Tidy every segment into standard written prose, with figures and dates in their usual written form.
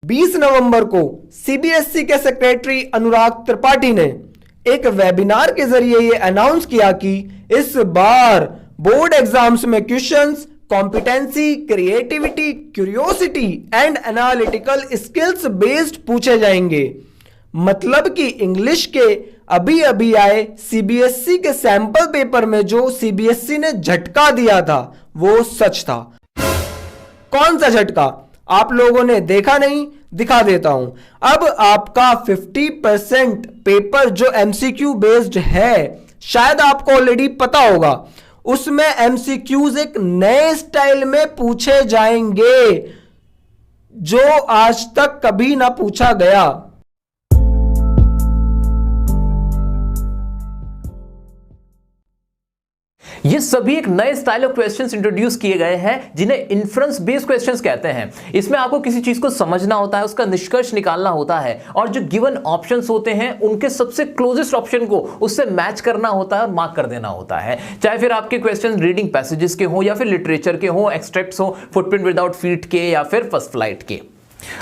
20 नवंबर को सीबीएसई के सेक्रेटरी अनुराग त्रिपाठी ने एक वेबिनार के जरिए ये अनाउंस किया कि इस बार बोर्ड एग्जाम्स में questions competency, creativity, curiosity and analytical skills based पूछे जाएंगे। मतलब कि इंग्लिश के अभी अभी आए सीबीएसई के सैंपल पेपर में जो सीबीएसई ने झटका दिया था वो सच था। कौन सा झटका आप लोगों ने देखा नहीं, दिखा देता हूं। अब आपका 50% पेपर जो एमसीक्यू बेस्ड है, शायद आपको ऑलरेडी पता होगा, उसमें एमसीक्यूज एक नए स्टाइल में पूछे जाएंगे जो आज तक कभी ना पूछा गया। ये सभी एक नए स्टाइल ऑफ क्वेश्चंस इंट्रोड्यूस किए गए हैं जिन्हें इन्फ्रेंस बेस्ड क्वेश्चंस कहते हैं। इसमें आपको किसी चीज को समझना होता है, उसका निष्कर्ष निकालना होता है और जो गिवन ऑप्शंस होते हैं उनके सबसे क्लोजेस्ट ऑप्शन को उससे मैच करना होता है और मार्क कर देना होता है। चाहे फिर आपके क्वेश्चन रीडिंग पैसेजेस के हो या फिर लिटरेचर के हो, एक्सट्रैक्ट्स हो, फुटप्रिंट विदाउट फीट के या फिर फर्स्ट फ्लाइट के।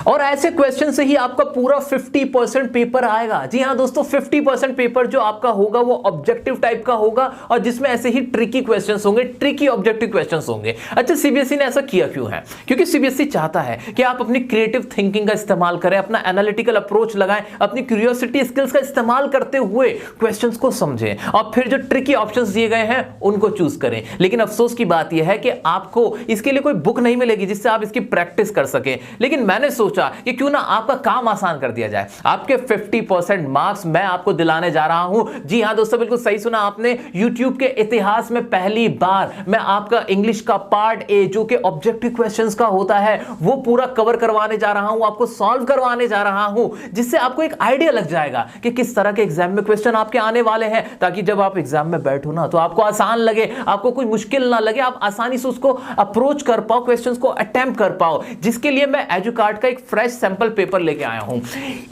और ऐसे क्वेश्चन से ही आपका पूरा 50% पेपर आएगा। जी हां दोस्तों, 50% पेपर जो आपका होगा वो ऑब्जेक्टिव टाइप का होगा और जिसमें ऐसे ही ट्रिकी क्वेश्चंस होंगे, ट्रिकी ऑब्जेक्टिव क्वेश्चंस होंगे। अच्छा, सीबीएसई ने ऐसा किया क्यों है? क्योंकि सीबीएसई चाहता है कि आप अपनी क्रिएटिव थिंकिंग का इस्तेमाल करें, अपना एनालिटिकल अप्रोच लगाएं, अपनी क्यूरियोसिटी स्किल्स का इस्तेमाल करते हुए क्वेश्चंस को समझें और फिर जो ट्रिकी ऑप्शंस दिए गए हैं उनको चूज करें। लेकिन अफसोस की बात यह है कि आपको इसके लिए कोई बुक नहीं मिलेगी जिससे आप इसकी प्रैक्टिस कर सकें। लेकिन मैंने सोचा कि क्यों ना आपका काम आसान कर दिया जाए। आपके 50% मार्क्स मैं आपको दिलाने जा रहा हूं। जी हां दोस्तों, बिल्कुल सही सुना आपने। YouTube के इतिहास में पहली बार मैं आपका इंग्लिश का पार्ट ए जो कि ऑब्जेक्टिव क्वेश्चंस का होता है वो पूरा कवर करवाने जा रहा हूं, आपको सॉल्व करवाने जा रहा हूं, जिससे आपको एक आइडिया लग जाएगा कि किस तरह के एग्जाम में क्वेश्चन आपके आने वाले हैं, ताकि जब आप एग्जाम में बैठो ना तो आपको आसान लगे, आपको कोई मुश्किल ना लगे, आप आसानी से उसको अप्रोच कर पाओ, क्वेश्चंस को अटेम्प्ट कर पाओ। जिसके लिए मैं एजुकार्ड का एक फ्रेश सैंपल पेपर लेके आया हूं।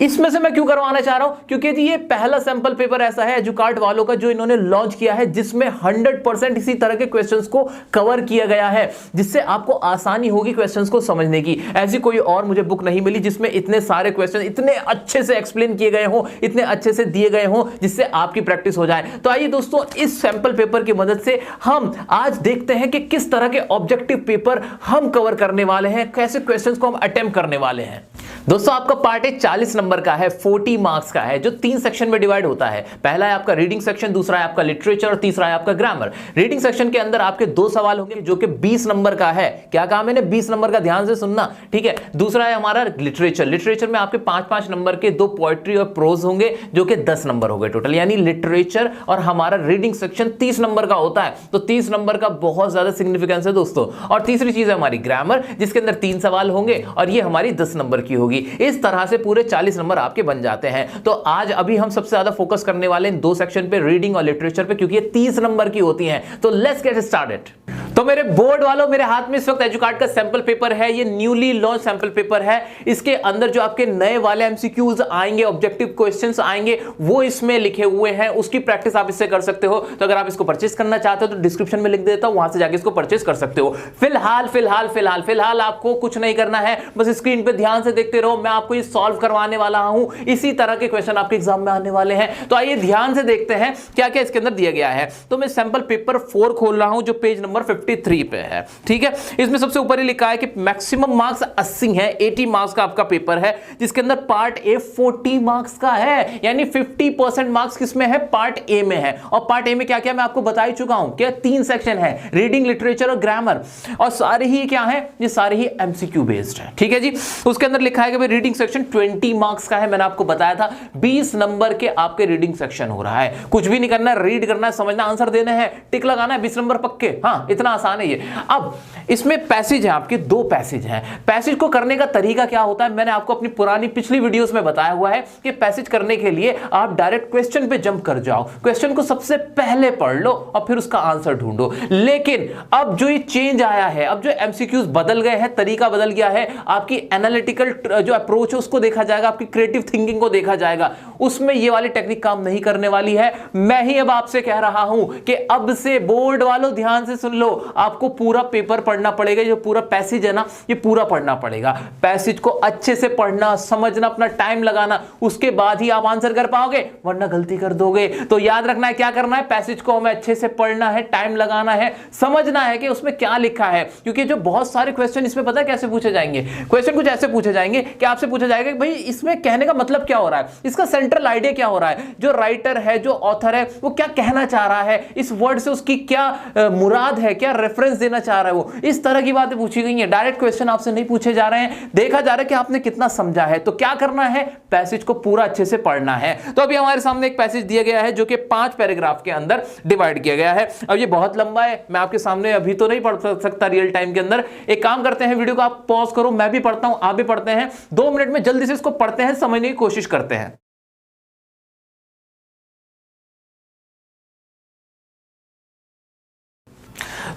इसमें से मैं क्यों करवाना चाह रहा हूं? क्योंकि ये पहला सैंपल पेपर ऐसा है एजुकार्ड वालों का जो इन्होंने लॉन्च किया है जिसमें 100% इसी तरह के क्वेश्चंस को कवर किया गया है, जिससे आपको आसानी होगी क्वेश्चंस को समझने की। ऐसी कोई और मुझे बुक नहीं मिली जिसमें इतने सारे क्वेश्चन इतने अच्छे से एक्सप्लेन किए गए हो, इतने अच्छे से दिए गए हो, जिससे आपकी प्रैक्टिस हो जाए। तो आइए दोस्तों, इस सैंपल पेपर की मदद से हम आज देखते हैं कि किस तरह के ऑब्जेक्टिव पेपर हम कवर करने वाले हैं, कैसे क्वेश्चंस को हम अटेम्प्ट करने वाले हैं। दोस्तों, आपका पार्ट 40 नंबर का है, 40 मार्क्स का है, जो 3 सेक्शन में डिवाइड होता है। पहला है आपका रीडिंग सेक्शन, दूसरा है आपका लिटरेचर और तीसरा है आपका ग्रामर। रीडिंग सेक्शन के अंदर आपके 2 सवाल होंगे जो कि 20 नंबर का है। क्या कहा मैंने? 20 नंबर का, ध्यान से सुनना, ठीक है। दूसरा है हमारा लिटरेचर। लिटरेचर में आपके 5-5 नंबर के 2 पोएट्री और प्रोज होंगे जो कि 10 नंबर हो गए टोटल। यानी लिटरेचर और हमारा रीडिंग सेक्शन 30 नंबर का होता है। तो 30 नंबर का बहुत ज्यादा सिग्निफिकेंस है दोस्तों। और तीसरी चीज है हमारी ग्रामर, जिसके अंदर 3 सवाल होंगे और ये हमारी 10 नंबर की होगी। इस तरह से पूरे 40 नंबर आपके बन जाते हैं। तो आज अभी हम सबसे ज्यादा फोकस करने वाले हैं 2 सेक्शन पे, रीडिंग और लिटरेचर पे, क्योंकि ये 30 नंबर की होती हैं। तो लेट्स गेट स्टार्टेड। तो मेरे बोर्ड वालों, मेरे हाथ में इस वक्त एजुकार्ड का सैंपल पेपर है। ये न्यूली लॉन्च सैंपल पेपर है। इसके अंदर जो आपके नए वाले एमसीक्यूज आएंगे, ऑब्जेक्टिव क्वेश्चंस आएंगे, वो इसमें लिखे हुए हैं। उसकी प्रैक्टिस आप इससे कर सकते हो। तो अगर आप इसको परचेस करना चाहते हो तो डिस्क्रिप्शन में लिख देता हूं, वहां से जाके इसको परचेस कर सकते हो। फिलहाल आपको कुछ नहीं करना है, बस स्क्रीन पे ध्यान से देखते रहो। मैं आपको ये सॉल्व करवाने वाला हूं। इसी तरह के क्वेश्चन आपके एग्जाम में आने वाले हैं। तो आइए ध्यान से देखते हैं क्या क्या इसके अंदर दिया गया है। तो मैं सैंपल पेपर 4 खोल रहा हूं जो पेज नंबर 53 पे है, ठीक है। इसमें सबसे ऊपर ही लिखा है कि मैक्सिमम मार्क्स 80 है, 80 मार्क्स का आपका पेपर है, जिसके अंदर पार्ट ए 40 मार्क्स का है। यानी 50% मार्क्स किसमें है? पार्ट ए में है। और पार्ट ए में क्या क्या मैं आपको बता ही चुका हूं, क्या 3 सेक्शन है, रीडिंग, लिटरेचर और ग्रामर। और सारे ही क्या है? ये सारे ही एमसीक्यू बेस्ड है, ठीक है जी। उसके अंदर लिखा है कि भाई रीडिंग सेक्शन 20 मार्क्स का है। मैंने आपको बताया था 20 नंबर के आपके रीडिंग सेक्शन हो रहा है। कुछ भी नहीं करना, रीड करना है, समझना, आंसर देने हैं, टिक लगाना है, 20 नंबर पक्के। हाँ, इतना आसान है ये। अब इसमें पैसेज है, आपके 2 पैसेज हैं। पैसेज को करने का तरीका क्या होता है, मैंने आपको अपनी पुरानी पिछली वीडियोस में बताया हुआ है कि पैसेज करने के लिए आप डायरेक्ट क्वेश्चन पे जंप कर जाओ, क्वेश्चन को सबसे पहले पढ़ लो और फिर उसका आंसर ढूंढो। लेकिन अब जो ये चेंज आया है, अब जो एमसीक्यूज बदल गए हैं, तरीका बदल गया है, आपकी एनालिटिकल जो अप्रोच है उसको देखा जाएगा, आपकी क्रिएटिव थिंकिंग को देखा जाएगा। उसमें ये वाली टेक्निक काम नहीं करने वाली है। मैं ही अब आपसे कह रहा हूं कि अब से बोर्ड वालों ध्यान से सुन लो, आपको पूरा पेपर पढ़ना पड़ेगा, जो पूरा पैसेज है ना ये पूरा पढ़ना पड़ेगा। पैसेज को अच्छे से पढ़ना, समझना, अपना टाइम लगाना, उसके बाद ही आप आंसर कर पाओगे, वरना गलती कर दोगे। तो याद रखना है क्या करना है, पैसेज को हमें अच्छे से पढ़ना है, टाइम लगाना है, समझना है कि उसमें क्या लिखा है। क्योंकि जो बहुत सारे क्वेश्चन इसमें पता है कैसे पूछे जाएंगे, क्वेश्चन कुछ ऐसे पूछे जाएंगे कि आपसे पूछा जाएगा कि भाई इसमें कहने का मतलब क्या हो रहा है, इसका सेंट्रल आइडिया क्या हो रहा है, जो राइटर है, जो ऑथर है, वो क्या कहना चाह रहा है, इस वर्ड से उसकी क्या मुराद है, क्या रेफरेंस देना चाह रहा है, वो इस तरह की बातें पूछी गई हैं। डायरेक्ट क्वेश्चन आपसे नहीं पूछे जा रहे हैं, देखा जा रहा है कि आपने कितना समझा है। तो क्या करना है, पैसेज को पूरा अच्छे से पढ़ना है। तो अभी हमारे सामने एक पैसेज दिया गया है जो कि 5 पैराग्राफ के अंदर डिवाइड किया गया है। अब ये बहुत लंबा है, मैं आपके सामने अभी तो नहीं पढ़ सकता रियल टाइम के अंदर। एक काम करते हैं, वीडियो को आप पॉज करो, मैं भी पढ़ता हूं, आप भी पढ़ते हैं, 2 मिनट में जल्दी से इसको पढ़ते हैं, समझने की कोशिश करते हैं।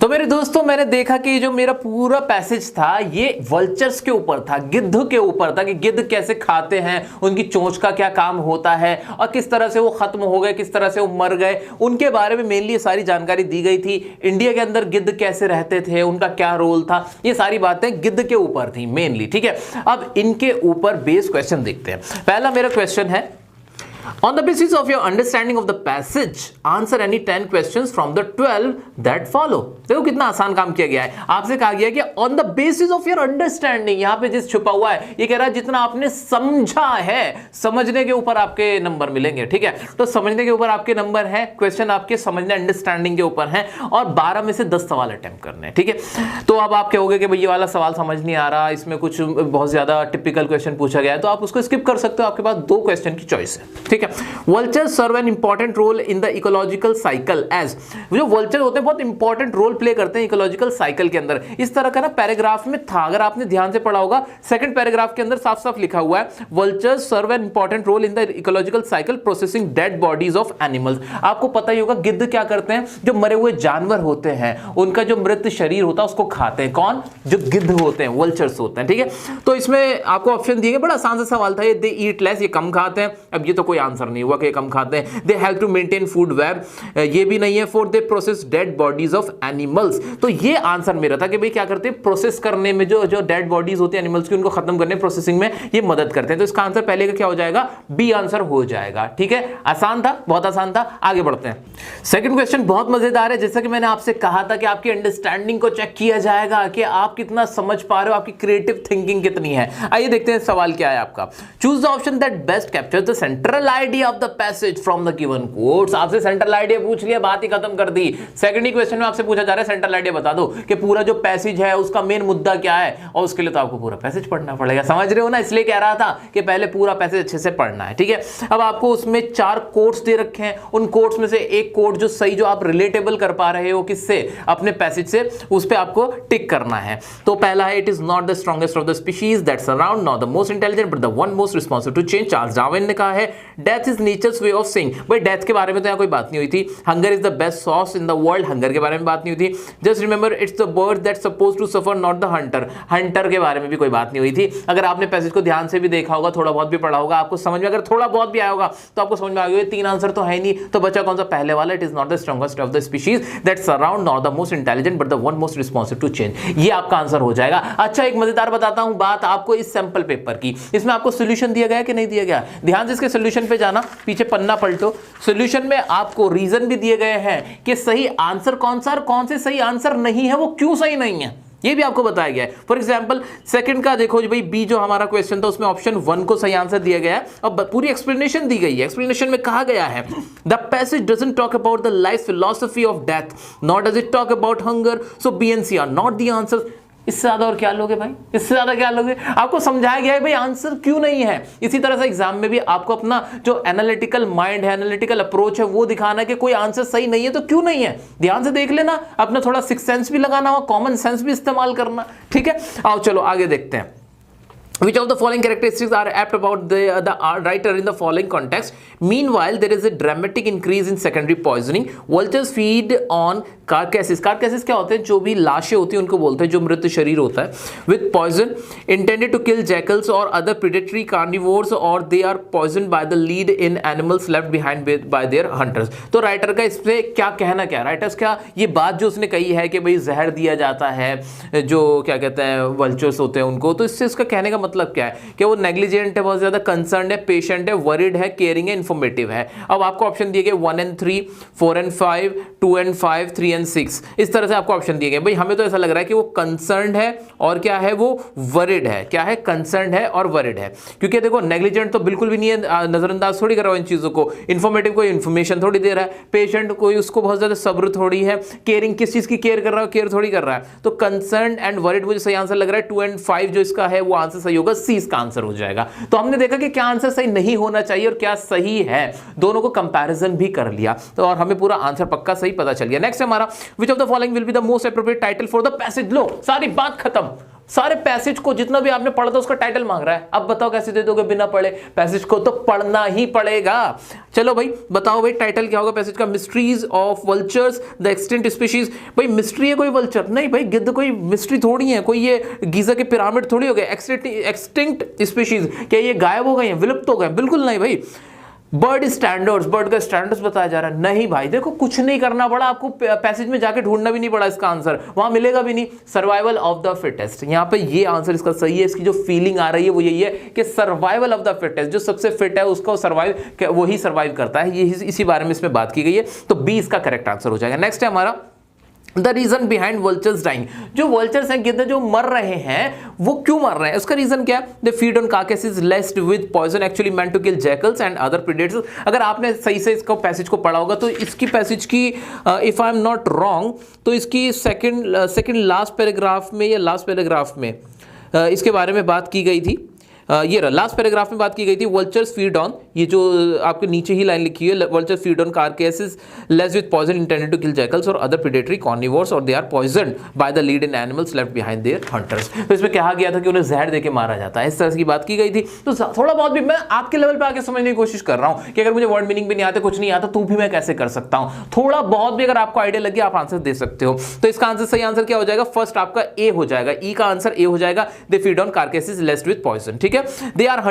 तो मेरे दोस्तों, मैंने देखा कि जो मेरा पूरा पैसेज था ये वल्चर्स के ऊपर था, गिद्ध के ऊपर था, कि गिद्ध कैसे खाते हैं, उनकी चोंच का क्या काम होता है और किस तरह से वो खत्म हो गए, किस तरह से वो मर गए, उनके बारे में मेनली सारी जानकारी दी गई थी। इंडिया के अंदर गिद्ध कैसे रहते थे, उनका क्या रोल था, ये सारी बातें गिद्ध के ऊपर थी मेनली। ठीक है, अब इनके ऊपर बेस क्वेश्चन देखते हैं। पहला मेरा क्वेश्चन है, On the basis of your understanding of the passage, answer any 10 questions from the 12 that follow. देखो कितना आसान काम किया गया है। आपसे कहा गया कि on the basis of your understanding, यहां पे जिस छुपा हुआ है, ये कह रहा है जितना आपने समझा है, समझने के ऊपर आपके नंबर मिलेंगे। ठीक है, तो समझने के ऊपर आपके नंबर है, क्वेश्चन आपके समझने अंडरस्टैंडिंग के ऊपर है, और 12 में से 10 सवाल अटेम्प्ट करने हैं। ठीक है, तो अब आप कहोगे कि भाई ये वाला सवाल समझ नहीं आ रहा, इसमें कुछ बहुत ज्यादा टिपिकल क्वेश्चन पूछा गया है, तो आप उसको स्किप कर सकते हो, आपके पास 2 क्वेश्चन की चॉइस है। ठीक है, vultures serve an important role in the ecological cycle as, जो वल्चर होते हैं बहुत इंपॉर्टेंट रोल प्ले करते हैं इकोलॉजिकल साइकिल के अंदर। इस तरह का ना पैराग्राफ में था, अगर आपने ध्यान से पढ़ा होगा, सेकंड पैराग्राफ के अंदर साफ साफ लिखा हुआ है, vultures serve an important role in the ecological cycle processing dead bodies of animals. आपको पता ही होगा गिद्ध क्या करते हैं, जो मरे हुए जानवर होते हैं उनका जो मृत शरीर होता है उसको खाते हैं। कौन, जो गिद्ध होते हैं, वल्चर्स होते हैं। ठीक है, तो इसमें आपको ऑप्शन दिए गए, बड़ा आसान सा सवाल था ये, दे ईट लेस, ये कम खाते हैं। अब ये तो कोई आंसर नहीं हुआ कि कम खाते हैं। They help to maintain food web, ये भी नहीं है। Four, they process dead bodies of animals, तो ये आंसर मेरा था कि भाई क्या करते हैं, प्रोसेस करने में, जो डेड बॉडीज होती है एनिमल्स की, उनको खत्म करने प्रोसेसिंग में ये मदद करते हैं। तो इसका आंसर पहले का क्या हो जाएगा, बी आंसर हो जाएगा। ठीक है, आसान था, बहुत आसान था। आगे बढ़ते हैं। सेकंड क्वेश्चन बहुत मजेदार है। जैसा कि मैंने आपसे कहा था कि आपकी अंडरस्टैंडिंग को चेक किया जाएगा कि आप कितना समझ पा रहे हो, आपकी क्रिएटिव थिंकिंग कितनी है। आइए देखते हैं सवाल क्या है आपका। Choose the option that best captures the central idea of the passage from the given quotes. आपसे सेंट्रल आइडिया पूछ लिया, बात ही खत्म कर दी। सेकंड ही क्वेश्चन में आपसे पूछा जा रहा है सेंट्रल आइडिया बता दो कि पूरा जो पैसेज है उसका मेन मुद्दा क्या है, और उसके लिए तो आपको पूरा पैसेज पढ़ना पड़ेगा। समझ रहे हो ना, इसलिए कह रहा था कि पहले पूरा पैसेज अच्छे से पढ़ना है। ठीक है, अब आपको उसमें 4 कोट्स दे रखे हैं, उन कोट्स में से एक कोट जो सही, जो आप रिलेटेबल कर पा रहे हो किससे, अपने पैसेज से, उस पे आपको टिक करना है। तो पहला है, it is not the strongest of the species that surround, not the most intelligent but the one most responsible to change. Charles Darwin ने कहा है death is nature's way of saying. भाई डेथ के बारे में तो यहाँ कोई बात नहीं हुई थी। Hunger is the best sauce in the world, hunger के बारे में बात नहीं हुई थी। Just remember it's the bird that suppose to suffer, not the hunter, hunter के बारे में भी कोई बात नहीं हुई थी। अगर आपने पैसेज को ध्यान से भी देखा होगा, थोड़ा बहुत भी पढ़ा होगा, आपको समझ में, अगर थोड़ा बहुत भी आया होगा तो आपको समझ में आ गया 3 आंसर तो है नहीं, तो बचा कौन सा, पहले वाला, it is not the strongest of the species that surround, not the most intelligent but the one most responsive to change. ये आपका आंसर हो जाएगा। अच्छा, एक मजेदार बताता हूं बात आपको इस सैंपल पेपर की। इसमें आपको सॉल्यूशन दिया गया कि नहीं दिया गया, ध्यान से इसके सॉल्यूशन पे जाना, पीछे पन्ना पलटो। सॉल्यूशन में आपको रीजन भी दिए गए हैं कि सही आंसर कौन सा और कौन से सही आंसर नहीं है, वो क्यों सही नहीं है, ये भी आपको बताया गया है। फॉर एग्जांपल सेकंड का देखो भाई, बी जो हमारा क्वेश्चन था उसमें ऑप्शन 1 को सही आंसर दिया गया है और पूरी एक्सप्लेनेशन दी गई है। एक्सप्लेनेशन में कहा गया है the passage doesn't talk about the life philosophy of death, not does it talk about hunger, so B and C are not the answer. इससे ज्यादा और क्या लोगे भाई, इससे ज्यादा क्या लोगे। आपको समझाया गया है भाई आंसर क्यों नहीं है। इसी तरह से एग्जाम में भी आपको अपना जो एनालिटिकल माइंड है, एनालिटिकल अप्रोच है, वो दिखाना है कि कोई आंसर सही नहीं है तो क्यों नहीं है। ध्यान से देख लेना, अपना थोड़ा सिक्स सेंस भी लगाना हो, कॉमन सेंस भी इस्तेमाल करना। ठीक है, आओ चलो आगे देखते हैं। Which of the following characteristics are apt about the writer in the following context? Meanwhile, there is a dramatic increase in secondary poisoning. Vultures feed on carcasses. Carcasses क्या होते हैं? जो भी लाशें होती हैं उनको बोलते हैं, जो मृत शरीर होता है. With poison intended to kill jackals or other predatory carnivores, or they are poisoned by the lead in animals left behind by their hunters. तो राइटर का इस पे क्या कहना क्या? राइटर्स क्या ये बात जो उसने कही है कि भाई जहर दिया जाता है जो क्या कहते हैं वल्चर्स होते हैं उनको, तो इससे उसका कहने का मतलब क्या है कि वो नेग्लिजेंट है, बहुत ज्यादा कंसर्न है, पेशेंट है, वरीड है, केयरिंग है, इंफॉर्मेटिव है. अब आपको ऑप्शन दिए गए 1 and 3, 4 and 5, 2 and 5, 3 and 6. इस तरह से आपको ऑप्शन दिए गए. भाई हमें तो ऐसा लग रहा है कि वो कंसर्न है और क्या है, वो वरीड है. क्या है? कंसर्न है और वरीड है. क्योंकि देखो नेग्लिजेंट तो बिल्कुल भी नहीं है, नजरअंदाज थोड़ी कर रहा है इन चीजों को. इंफॉर्मेटिव कोई इंफॉर्मेशन थोड़ी दे रहा है. पेशेंट कोई उसको बहुत ज्यादा सब्र थोड़ी है. केयरिंग किस चीज की केयर कर रहा है? केयर थोड़ी कर रहा है. तो कंसर्न एंड वरीड मुझे सही आंसर लग रहा है. 2 and 5 जो इसका है वो आंसर सही होगा. सी इसका आंसर हो जाएगा. तो हमने देखा कि क्या आंसर सही नहीं होना चाहिए और क्या सही है, दोनों को कंपैरिजन भी कर लिया तो और हमें पूरा आंसर पक्का सही पता चल गया. नेक्स्ट हमारा which of the following will be the most appropriate title for the passage. लो सारी बात खत्म. सारे पैसेज को जितना भी आपने पढ़ा था उसका टाइटल मांग रहा है. अब बताओ कैसे दे दोगे बिना पढ़े? पैसेज को तो पढ़ना ही पड़ेगा. चलो भाई बताओ भाई टाइटल क्या होगा पैसेज का? Mysteries of vultures the extinct species. भाई मिस्ट्री है कोई वल्चर? नहीं भाई, गिद्ध कोई मिस्ट्री थोड़ी है. कोई ये गीजा के पिरामिड थोड़ी हो गए. एक्सटिंक्ट स्पीशीज क्या ये गायब हो गए हैं, विलुप्त हो गए? बिल्कुल नहीं भाई. बर्ड स्टैंडर्ड्स, बर्ड का स्टैंडर्ड्स बताया जा रहा है. नहीं भाई देखो कुछ नहीं करना पड़ा आपको, पैसेज में जाके ढूंढना भी नहीं पड़ा इसका आंसर, वहां मिलेगा भी नहीं. सर्वाइवल ऑफ द फिटेस्ट, यहां पे ये आंसर इसका सही है. इसकी जो फीलिंग आ रही है वो यही है कि सर्वाइवल ऑफ द फिटेस्ट, जो सबसे फिट है उसको सर्वाइव, वही सर्वाइव करता है. ये इसी बारे में इसमें बात की गई है. तो बी इसका करेक्ट आंसर हो जाएगा. नेक्स्ट है हमारा the reason behind vultures dying. जो वल्चर्स हैं गिद्ध जो मर रहे हैं वो क्यों मर रहे हैं? उसका रीजन क्या है? They feed on carcasses laced with poison actually meant to kill jackals and other predators. अगर आपने सही से इसका पैसेज को पढ़ा होगा तो इसकी पैसेज की if I am not wrong तो इसकी सेकंड लास्ट पैराग्राफ में या लास्ट पैराग्राफ में इसके बारे में बात की गई थी. ये लास्ट पैराग्राफ में बात की गई थी. वल्चर्स फीड ऑन, ये जो आपके नीचे ही लाइन लिखी है, vultures feed on carcasses laced with poison intended to kill jackals और अदर प्रेडेटरी कार्निवोर्स और they are poisoned by the lead in animals left behind their hunters. तो इसमें कहा गया था कि उन्हें जहर देके मारा जाता है. इस तरह की बात की गई थी. तो थोड़ा बहुत भी मैं आपके लेवल पे आके समझने की कोशिश कर रहा हूं कि अगर मुझे वर्ड मीनिंग भी नहीं आता, कुछ नहीं आता, तो भी मैं कैसे कर सकता हूं. थोड़ा बहुत भी अगर आपको आइडिया लगे आप आंसर दे सकते हो. तो इसका आंसर सही आंसर क्या हो जाएगा? फर्स्ट आपका ए हो जाएगा. ई का आंसर ए हो जाएगा. They feed on carcasses laced with poison. ठीक है. दे आर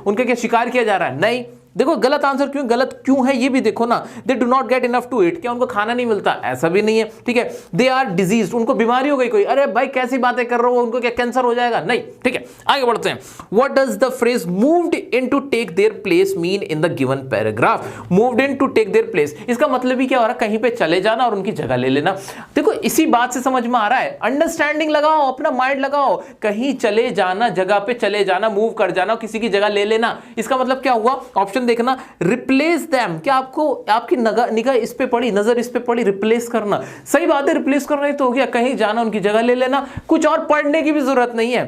उनका क्या शिकार किया जा रहा है? नहीं. देखो गलत आंसर गलत क्यों है ये भी देखो ना. They do not get enough to eat, क्या उनको खाना नहीं मिलता? ऐसा भी नहीं है. ठीक है. दे आर डिजीज, उनको बीमारी हो गई कोई. अरे भाई कैसी बातें कर रहे हो, उनको क्या कैंसर हो जाएगा? नहीं. ठीक है आगे बढ़ते हैं. What does the phrase moved in to take their place mean in the given paragraph? Moved in to take their place, इसका मतलब ही क्या हो रहा है? कहीं पे चले जाना और उनकी जगह ले लेना. देखो इसी बात से समझ में आ रहा है. अंडरस्टैंडिंग लगाओ, अपना माइंड लगाओ. कहीं चले जाना, जगह पे चले जाना, मूव कर जाना, किसी की जगह ले लेना, इसका मतलब क्या हुआ? ऑप्शन देखना. रिप्लेस देम, क्या आपको आपकी निगाह इस पे पड़ी, नजर इस पे पड़ी? रिप्लेस करना, सही बात है. रिप्लेस करना ही तो हो गया. कहीं जाना, उनकी जगह ले लेना. कुछ और पढ़ने की भी जरूरत नहीं है.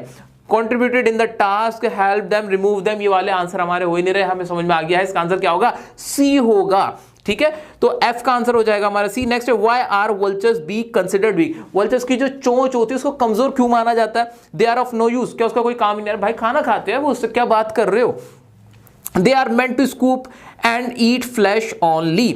Contributed in the task, help them, remove them, ये वाले आंसर हमारे हो ही नहीं रहे. हमें समझ में आ गया है इसका आंसर क्या होगा? सी होगा. ठीक है. तो एफ का आंसर हो जाएगा हमारा सी. नेक्स्ट है why are vultures be considered weak? Vultures की जो चोंच होती है उसको कमजोर क्यों माना जाता है? They are of no use, क्या उसका कोई काम ही नहीं है? भाई खाना खाते हैं वो, उससे क्या बात कर रहे हो? They are meant to scoop and eat flesh only.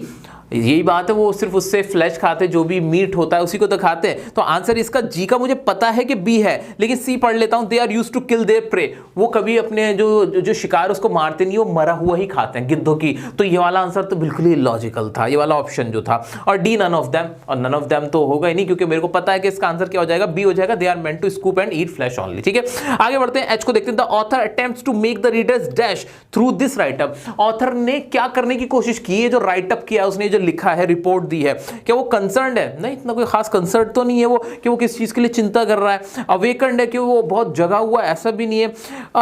यही बात है, वो सिर्फ उससे फ्लैश खाते, जो भी मीट होता है उसी को तो खाते हैं. तो आंसर इसका जी का मुझे पता है कि बी है, लेकिन सी पढ़ लेता हूं. They are used to kill their prey, वो कभी अपने जो शिकार उसको मारते नहीं, वो मरा हुआ ही खाते हैं, गिद्धों की. तो ये वाला आंसर तो बिल्कुल ही लॉजिकल था, ये वाला ऑप्शन जो था. और डी नन ऑफ देम, और नन ऑफ देम तो होगा ही नहीं क्योंकि मेरे को पता है कि इसका आंसर क्या हो जाएगा? बी हो जाएगा. They are meant to scoop and eat flesh only. ठीक है आगे बढ़ते हैं. एच को देखते हैं. The author attempts to make the readers dash through this writeup. Author ने क्या करने की कोशिश की है? जो राइटअप किया उसने, जो लिखा है, रिपोर्ट दी है, क्या वो कंसर्न्ड है? नहीं, इतना कोई खास कंसर्न तो नहीं है वो कि वो किस चीज के लिए चिंता कर रहा है. अवेकन्ड है कि वो बहुत जगा हुआ, ऐसा भी नहीं है.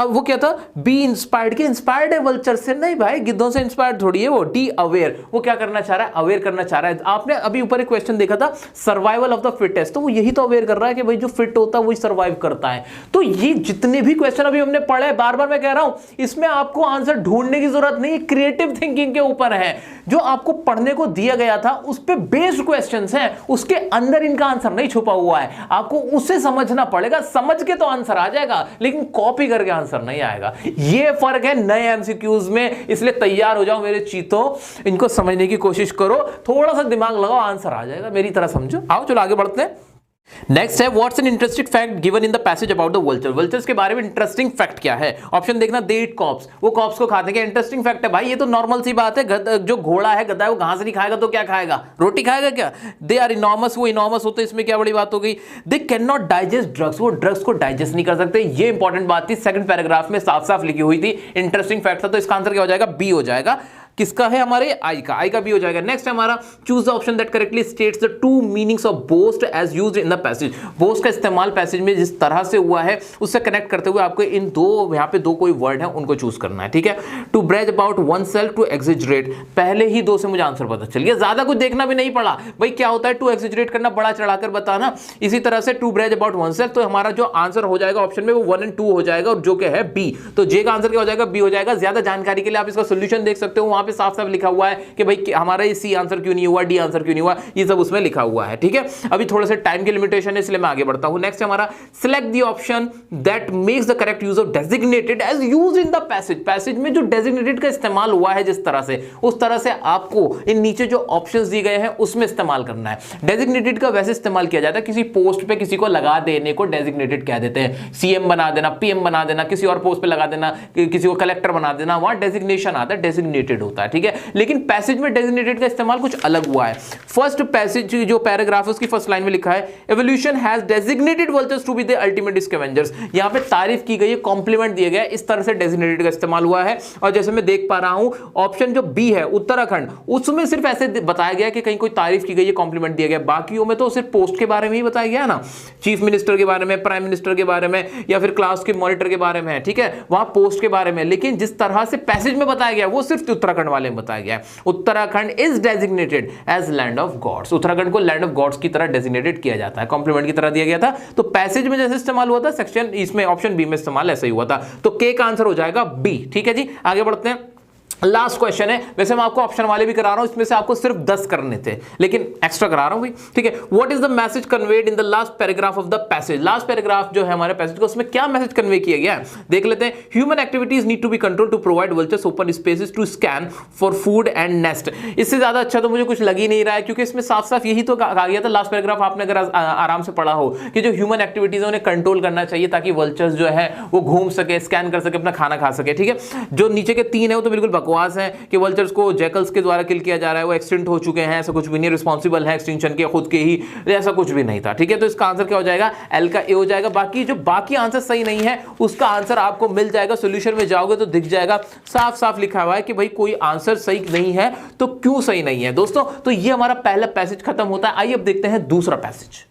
वो क्या था? बी इंस्पायर्ड, के इंस्पायर्ड है वल्चर से? नहीं भाई, गिद्धों से इंस्पायर्ड थोड़ी है वो. डी अवेयर, वो क्या करना चाह रहा है? अवेयर करना चाह रहा है. आपने अभी ऊपर एक क्वेश्चन देखा था, सर्वाइवल ऑफ द फिटेस्ट, तो वो यही तो अवेयर कर रहा है कि भाई जो फिट होता है वही सर्वाइव करता है. तो ये जितने भी क्वेश्चन अभी हमने पढ़े, बार बार मैं कह रहा हूं, इसमें आपको आंसर ढूंढने की जरूरत नहीं है, क्रिएटिव थिंकिंग के ऊपर है. जो आपको पढ़ने को दिया गया था उस पे बेस्ड क्वेश्चंस हैं, उसके अंदर इनका आंसर नहीं छुपा हुआ है, आपको उसे समझना पड़ेगा। समझ के तो आंसर आ जाएगा लेकिन कॉपी करके आंसर नहीं आएगा। यह फर्क है नए एमसीक्यूज में, इसलिए तैयार हो जाओ मेरे चीतों, इनको समझने की कोशिश करो, थोड़ा सा दिमाग लगाओ, आंसर आ जाएगा, मेरी तरह समझो। आओ चलो आगे बढ़ते हैं। नेक्स्ट है what's an interesting fact given in the passage about the vulture. Vultures के बारे में इंटरेस्टिंग फैक्ट क्या है? ऑप्शन देखना, दे ईट कॉप्स, वो कॉप्स को खाते हैं। क्या इंटरेस्टिंग फैक्ट है भाई? ये तो नॉर्मल सी बात है, जो घोड़ा है, गधा है, वो घास नहीं खाएगा तो क्या खाएगा? रोटी खाएगा क्या? दे आर इनॉर्मस, वो इनॉर्मस होते, इसमें क्या बड़ी बात हो गई? They can not digest drugs, वो ड्रग्स को डाइजेस्ट नहीं कर सकते। ये इंपॉर्टेंट बात थी, सेकंड पैराग्राफ में साफ साफ लिखी हुई थी, इंटरेस्टिंग फैक्ट था, तो इसका आंसर क्या हो जाएगा? बी हो जाएगा। किसका है? हमारे आई का भी हो जाएगा। नेक्स्ट है हमारा choose the option that correctly states the two meanings of boast as used in the passage. Boast का इस्तेमाल पैसेज में जिस तरह से हुआ है उससे कनेक्ट करते हुए आपको इन दो, यहां पे दो कोई वर्ड है उनको चूज करना है, ठीक है। To brag about oneself, to exaggerate, पहले ही दो से मुझे आंसर पता चल गया, ज्यादा कुछ देखना भी नहीं पड़ा भाई। क्या होता है टू एक्सेजरेट करना, बड़ा चढ़ाकर बताना, इसी तरह से to brag about one self, तो हमारा जो आंसर हो जाएगा ऑप्शन में वो 1 और 2 हो जाएगा, और जो कि है बी, तो जे का आंसर क्या हो जाएगा? बी हो जाएगा। ज्यादा जानकारी के लिए आप इसका सोल्यूशन देख सकते हो, वहां पे साफ साफ लिखा हुआ है कि भाई हमारा ये सी आंसर क्यों नहीं हुआ, डी आंसर क्यों नहीं हुआ, ये सब उसमें लिखा हुआ है, ठीक है। अभी थोड़ा सा टाइम की लिमिटेशन है इसलिए मैं आगे बढ़ता हूं। नेक्स्ट हमारा select the option that makes the correct use of designated as used in the passage. Passage में जो डेजिग्नेटेड का इस्तेमाल हुआ है जिस तरह से, उस तरह से आपको इन नीचे जो ऑप्शंस दिए गए हैं उसमें इस्तेमाल करना है। डेजिग्नेटेड का वैसे इस्तेमाल किया जाता है किसी पोस्ट पे किसी को लगा देने को डेजिग्नेटेड कह देते हैं। सीएम बना देना, पीएम बना देना, किसी और पोस्ट पे लगा देना, किसी को कलेक्टर बना देना, वहां डेजिग्नेशन आता है, डेजिग्नेटेड होता है, ठीक है। लेकिन पैसेज में डेजिग्नेटेड का इस्तेमाल कुछ अलग हुआ है। फर्स्ट पैसेज जो पैराग्राफ है उसकी फर्स्ट लाइन में लिखा है evolution has designated vultures to be the ultimate scavengers. यहां पे तारीफ की गई है, कॉम्प्लीमेंट दिया गया है, इस तरह से डेजिग्नेटेड का इस्तेमाल हुआ है। और जैसे मैं देख पा रहा हूं ऑप्शन जो बी है उत्तराखंड, उसमें सिर्फ ऐसे बताया गया कि कहीं कोई तारीफ की गई है, कॉम्प्लीमेंट दिया गया, बाकियों में तो सिर्फ पोस्ट के बारे में ही बताया गया ना, चीफ मिनिस्टर के बारे में, प्राइम मिनिस्टर के बारे में, या फिर क्लास के मॉनिटर के बारे में, ठीक है, वहां पोस्ट के बारे में। लेकिन जिस तरह से पैसेज में बताया गया वो सिर्फ उत्तराखंड वाले में बताया गया है। Uttarakhand is designated as land of gods, Uttarakhand को लैंड ऑफ गॉड्स की तरह डेजिग्नेटेड किया जाता है, कॉम्प्लीमेंट की तरह दिया गया था। तो पैसेज में जैसे इस्तेमाल हुआ था, सेक्शन इसमें ऑप्शन बी में इस्तेमाल ऐसा ही हुआ था, तो के का आंसर हो जाएगा बी, ठीक है जी। आगे बढ़ते हैं। लास्ट क्वेश्चन है, वैसे मैं आपको ऑप्शन वाले भी करा रहा हूं, इसमें से आपको सिर्फ 10 करने थे लेकिन एक्स्ट्रा करा रहा हूं भाई, ठीक है। What is the message conveyed in the last paragraph of the passage. Last paragraph जो है हमारे पैसेज का, उसमें क्या मैसेज कन्वे किया गया है देख लेते हैं। Human activities need to be control to provide vultures open spaces to scan for food and nest. इससे ज्यादा अच्छा तो मुझे कुछ लग ही नहीं रहा है, क्योंकि इसमें साफ साफ यही तो कहा गया था लास्ट पैराग्राफ, आपने अगर आराम से पढ़ा हो कि जो ह्यूमन एक्टिविटीज है उन्हें कंट्रोल करना चाहिए ताकि वल्चर्स जो है वो घूम सके, स्कैन कर सके, अपना खाना खा सके, ठीक है। जो नीचे के 3 है वो तो बिल्कुल बकवास है कि वल्चर्स को जैकल्स के द्वारा किल किया जा रहा है, वो एक्सटिंक्ट हो चुके हैं, ऐसा कुछ भी नहीं, रिस्पांसिबल है एक्सटिंक्शन के खुद के ही, ऐसा कुछ भी नहीं था, ठीक है। तो इसका आंसर क्या हो जाएगा? एल का ए हो जाएगा। बाकी जो बाकी आंसर सही नहीं है उसका आंसर आपको मिल जाएगा, सॉल्यूशन में जाओगे तो दिख जाएगा, साफ साफ लिखा हुआ है कि भाई कोई आंसर सही नहीं है तो क्यों सही नहीं है दोस्तों। तो ये हमारा पहला पैसेज खत्म होता है। आइए अब देखते हैं दूसरा passage.